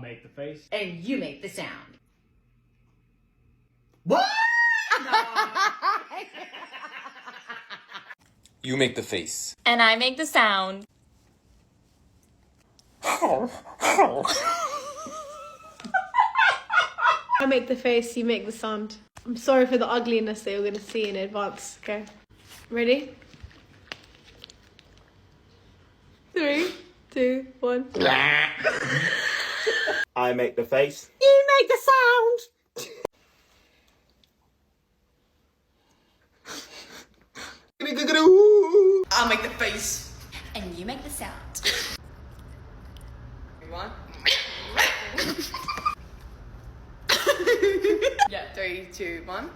make the face. And you make the sound. What? You make the face. And I make the sound. I make the face, you make the sound. I'm sorry for the ugliness that you're going to see in advance. Okay. Ready? 3, 2, 1. I make the face. You make the sound. I'll make the face. And you make the sound. One. Yeah, 3, 2, 1.